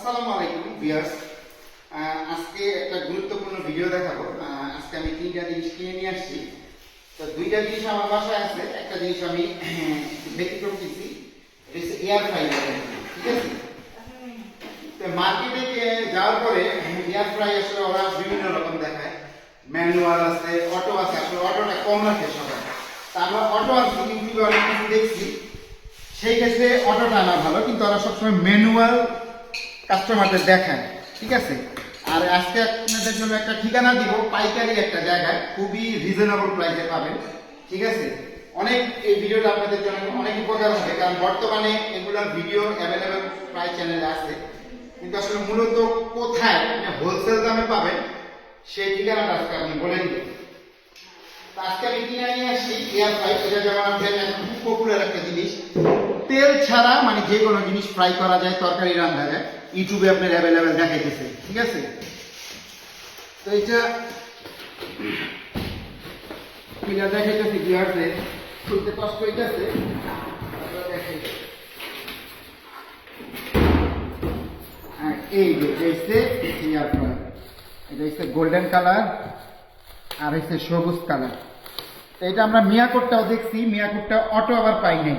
আসসালামু আলাইকুম ভিউয়ার্স, আজকে একটা গুরুত্বপূর্ণ ভিডিও দেখাবো। আজকে আমি তিনটা জিনিস কিনে নিয়ে আসছি। তো দুইটা জিনিস আমার বাসায় আছে, একটা জিনিস আমি ব্যতিক্রম কিনছি, এটা হচ্ছে এয়ার ফ্রায়ার। ঠিক আছে, তো মার্কেটে যাওয়ার পরে এয়ার ফ্রাই আসলে ওরা বিভিন্ন রকম দেখায়, ম্যানুয়াল আছে, অটো আছে। আসলে অটোটা কম রাখে সবাই, তা আমরা অটো আর ইউটিউবে অনেক কিছু দেখছি, সেই ক্ষেত্রে অটোটা আনা ভালো, কিন্তু ওরা সবসময় ম্যানুয়াল কাস্টমারদের দেখায়। ঠিক আছে, আর আজকে আপনাদের জন্য একটা ঠিকানা দিব, পাইকারি একটা জায়গায়, খুবই রিজনেবল প্রাইসে পাবেন। ঠিক আছে, অনেক এই ভিডিওটা আপনাদের জন্য অনেক উপকার হবে, কারণ বর্তমানে এগুলোর ভিডিও অ্যাভেলেবেল প্রায় চ্যানেলে আছে, কিন্তু আসলে মূলত কোথায় হোলসেল দামে পাবেন সেই ঠিকানাটা আজকে আমি বলে দিই। আজকে আমি কিনে নিয়ে আসছি এয়ার ফ্রাই। এটা যেমন আপনাদের খুব পপুলার একটা জিনিস, তেল ছাড়া মানে যে কোনো জিনিস ফ্রাই করা যায়, তরকারি রান্না যায়, ইউটিউবে আপনার অ্যাভেলেবেল দেখাইতেছে। ঠিক আছে, তো এটা দেখাইতেছে কি আছে, খুলতে কষ্ট হইতেছে। এই যে এয়ার ফ্রাই, এটা হচ্ছে গোল্ডেন কালার আর হচ্ছে সবুজ কালার। এটা আমরা মিয়াকোটটাও দেখছি, মিয়াকোটটা অটো আবার পাই নাই।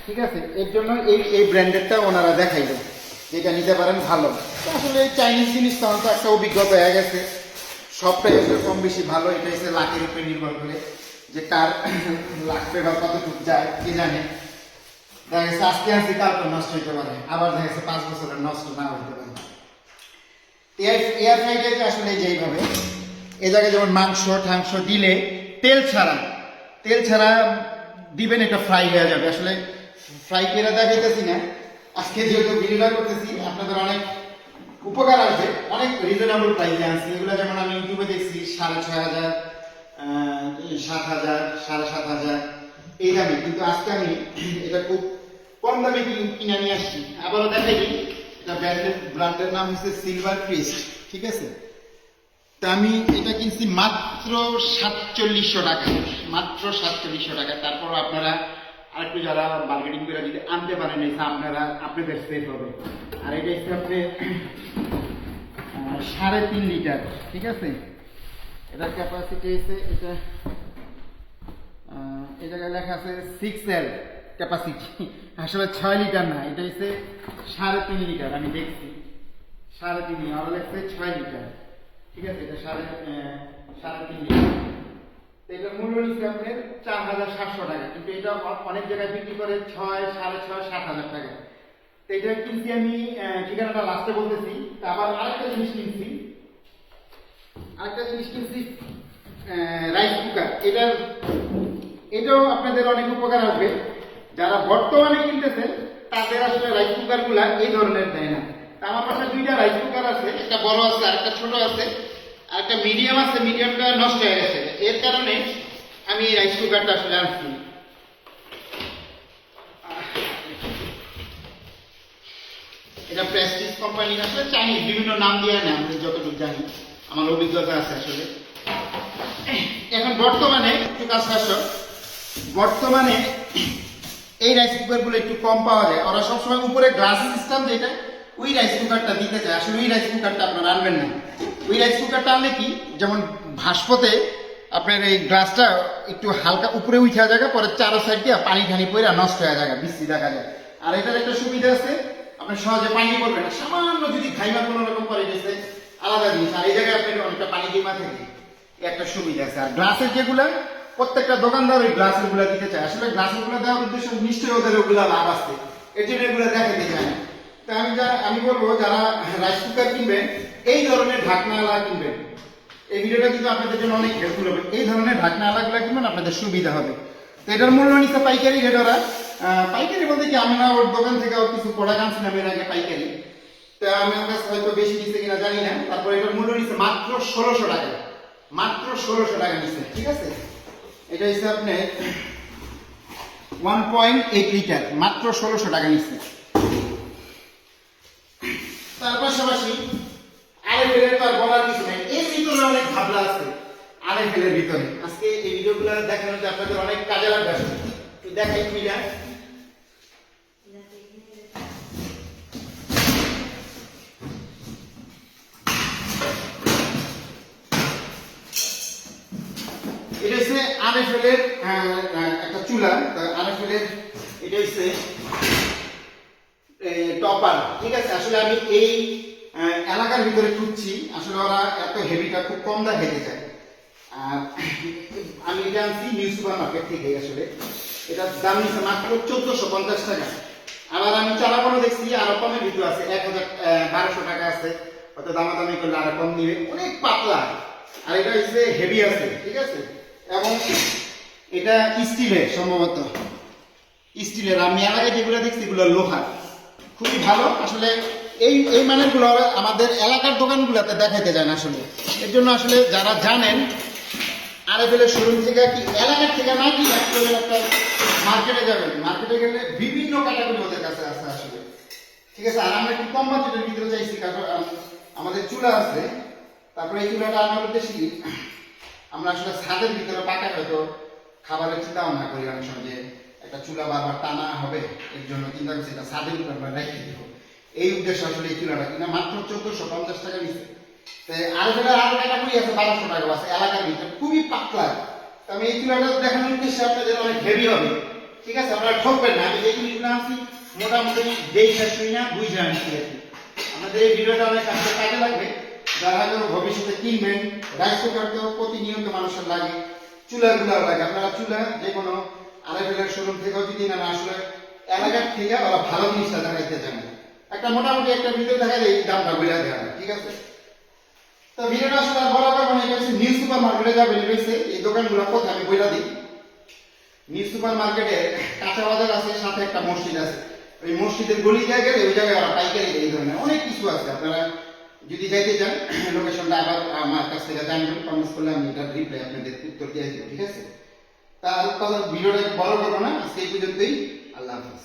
ঠিক আছে, এর জন্য এই ব্র্যান্ডেরটা ওনারা দেখাইলো, যেটা নিতে পারেন ভালো। আসলে এই চাইনিজ জিনিস তখন তো একটা অভিজ্ঞতা হয়ে গেছে, সবটাই আসলে কম বেশি ভালো। এটা হচ্ছে লাখের উপরে নির্ভর করে, যে কার লাখ ব্যবহার কতটুকু যায় কে জানে। দেখা গেছে আজকে আজকে কালকে নষ্ট হইতে পারে, আবার দেখা গেছে 5 বছরের নষ্ট না হইতে পারে। এয়ার ফ্রাইডে আসলে যেইভাবে এ জায়গায় যেমন মাংস ঠাংস দিলে তেল ছাড়া দিবেন, এটা ফ্রাই হয়ে যাবে। আসলে ফ্রাই করে দেখাইতেছি না, আজকে যেহেতু ভিডিওটা করতেছি আপনাদের অনেক উপকার আসবে। অনেক রিজনেবল প্রাইসে আছে এগুলো, যেমন আমি ইউটিউবে দেখছি 6,500, 7,000, 7,500 এই দামে, কিন্তু আজকে আমি এটা খুব কম দামে কিনে নিয়ে আসছি। আবারও দেখাই দিই, এটা ব্র্যান্ডের নাম হচ্ছে সিলভার ক্রিস্ট। ঠিক আছে, তা আমি এটা কিনছি মাত্র 4700 টাকা, মাত্র 4700 টাকা। তারপর আপনারা আরেকটু যারা বার্গেনিং করে যদি আনতে পারেন, আপনাদের সেফ হবে। আর এটা হচ্ছে আপনি 3.5 লিটার। ঠিক আছে, এটার ক্যাপাসিটি হচ্ছে এটা এই জায়গায় লেখা আছে 6L ক্যাপাসিটি, আসলে 6 লিটার না, এটা হচ্ছে 3.5 লিটার। আমি দেখছি 3.5, আর লেখছে 6 লিটার। ঠিক আছে, এটা 3.5 লিটার। এটার মূল্য নিচ্ছে আপনার 4,700 টাকা, কিন্তু এটা অনেক জায়গায় বিক্রি করে 6, 6,500, 7,000 টাকা। তো এটা কিনছি আমি, ঠিকানাটা লাস্টে বলতেছি। আবার আরেকটা জিনিস কিনছি রাইস কুকার। এটাও আপনাদের অনেক উপকার আসবে। যারা বর্তমানে কিনতেছেন তাদের আসলে রাইস কুকার গুলা এই ধরনের দেয় না। আমার পাশে দুইটা রাইস কুকার আছে, একটা বড় আছে আর একটা ছোট আছে, আর একটা মিডিয়াম আছে। মিডিয়ামটা নষ্ট হয়ে গেছে, এর কারণে আমি এই রাইস কুকারটা আসলে আনছি। এটা প্রেস্টিজ কোম্পানির, আসলে চাইনিজ বিভিন্ন নাম দিয়ে নেয়, আমি যতটুকু জানি, আমার অভিজ্ঞতা আছে। আসলে এখন বর্তমানে একটু বর্তমানে এই রাইস কুকার গুলো একটু কম পাওয়া যায়। ওরা সবসময় উপরে গ্লাস সিস্টেম, যেটা ওই রাইস কুকারটা দিতে চায়। আসলে ওই রাইস কুকারটা আপনারা আনবেন না। ওই রাইস কুকারটা আনলে কি, যেমন ভাস্পতে আপনার এই গ্লাসটা একটু হালকা উপরে উঠা যায়, পরে চারো সাইড দিয়ে পানি ঠানি পরে নষ্ট হয়ে যায়, বৃষ্টি দেখা যায়। আর এটার একটা সুবিধা আছে, আপনি সহজে পানি পড়বেন না। সামান্য যদি ঘাইমা কোনো রকম করে গেছে আলাদা জিনিস, আর এই জায়গায় আপনার অনেকটা পানি জমা থাকে, একটা সুবিধা আছে। আর গ্লাসের যেগুলা প্রত্যেকটা দোকানদার ওই গ্লাসের গুলা দিতে চায়। আসলে গ্লাসের গুলা দেওয়ার উদ্দেশ্য নিশ্চয়ই ওদের ওগুলা লাভ আছে, এর জন্য এগুলো দেখাতে চায় না। তা আমি বলবো যারা রাইস কুকার কিনবেন এই ধরনের ঢাকনাওয়ালা কিনবেন। এই ভিডিওটা কিন্তু আপনাদের জন্য অনেক হেল্পফুল হবে। এই ধরনের ঢাকনাওয়ালাগুলো কিনবেন, আপনাদের সুবিধা হবে। তো এটার মূল্য নিচ্ছে পাইকারি রেট। ওরা পাইকারি বলতে কি, আমরা ওর দোকান থেকে ওর কিছু প্রোডাক্ট আনছিলাম এর আগে পাইকারি, তো আমি আমার কাছে হয়তো বেশি দিচ্ছে কিনা জানি না। তারপর এটার মূল্য নিচ্ছে মাত্র 1600 টাকা, মাত্র 1600 টাকা নিচ্ছে। ঠিক আছে, এটা হচ্ছে আপনার 1.8 লিটার, মাত্র 1600 টাকা নিচ্ছে। তার পাশাপাশি আরএফএল তো আর বলার কিছু নেই, এর ভিতরে অনেক ভাবনা আছে। আরএফএল এর ভিতরে আজকে এই ভিডিওগুলো দেখানোতে আপনাদের অনেক কাজে লাগবে। তো দেখাই মিলা, আরএফএলের একটা চুলা, আরএফএলের এটা হচ্ছে টপার, ঠিক আছে। আসলে আমি এই এলাকার ভিতরে খুঁজছি, আসলে ওরা এত হেভিটা খুব কম দেখাইতে চায়। আর আমি এটা আনছি নিউ সুপার মার্কেট থেকে। আসলে এটার দাম নিচ্ছে মাত্র 1450 টাকা। আবার আমি চালাবানো দেখছি আরো কমের ভিতরে আছে, 1200 টাকা আছে, অত দামাদামি করলে আরো কম নিবে। অনেক পাতলা, আর এটা হচ্ছে হেভি আছে, ঠিক আছে। এবং এটা স্টিলের, সম্ভবত স্টিলের। আমি এলাকায় যেগুলো দেখছি এগুলো লোহার, খুবই ভালো। আসলে এই এই মানের গুলো আমাদের এলাকার দোকানগুলোতে দেখাইতে যায় না আসলে। এর জন্য আসলে যারা জানেন আরএফএলের শোরুম থেকে কি এলাকার থেকে না কি একটা মার্কেটে যাবেন, মার্কেটে গেলে বিভিন্ন ক্যাটাগরি ওদের কাছে আছে আসলে, ঠিক আছে। আর আমরা একটু কম বাজেটের ভিতরে চাইছি, কারণ আমাদের চুলা আছে। তারপরে এই চুলাটা আমার উদ্দেশ্যে কি, আমরা আসলে ছাদের ভিতরে পাকা হয়তো খাবারের চিন্তা ভাবনা করি অনেক সময় যে একটা চুলা বারবার টানা হবে, এর জন্য চিন্তা করছি এটা ছাদের উপর আমরা রেখে দিব। এই উদ্দেশ্যে আসলে এই চুলাটা কিনা মাত্র 1450 টাকা নিচ্ছে। আরএফএলের আরো ক্যাটাগরি আছে 1200 টাকা আছে এলাকার ভিতরে, খুবই পাতলা। আমি এই চুলাটা দেখানোর উদ্দেশ্যে আপনাদের অনেক হেভি হবে, ঠিক আছে। আপনারা ঠকবেন না। আমি যে জিনিসগুলো আনছি মোটামুটি যেই শেষ হই না বুঝে আনছি আর কি। আমাদের এই ভিডিওটা অনেক কাজে লাগবে, যারা হয়তো ভবিষ্যতে কিনবেন। রাইস কুকার তো প্রতিনিয়ত মানুষের লাগে, চুলাগুলো লাগে। আপনারা চুলা যে কোনো আরএফএলের শোরুম থেকেও যদি না, আসলে এলাকার থেকে ওরা ভালো জিনিসটা দেখাইতে চান। একটা মোটামুটি একটা ভিডিও দেখা যায় এই দামটা বলে দেওয়া, ঠিক আছে। তো ভিডিওটা আসলে বড় করবো না, এটা হচ্ছে নিউ সুপার মার্কেটে যাবেন। এটা হচ্ছে এই দোকানগুলো কোথায় আমি বলে দিই। নিউ সুপার মার্কেটে কাঁচা বাজার আছে, সাথে একটা মসজিদ আছে। ওই মসজিদের গলি জায়গায় ওই জায়গায় ওরা পাইকারি এই ধরনের অনেক কিছু আছে। আপনারা যদি যাইতে চান লোকেশনটা আবার আমার কাছ থেকে জানবেন, কমেন্টস করলে আমি এটার রিপ্লাই আপনাদের উত্তর দিয়ে দেবো, ঠিক আছে। তাহলে ভিডিওটা বড় করবো না, আজকে এই পর্যন্তই। আল্লাহ হাফিজ।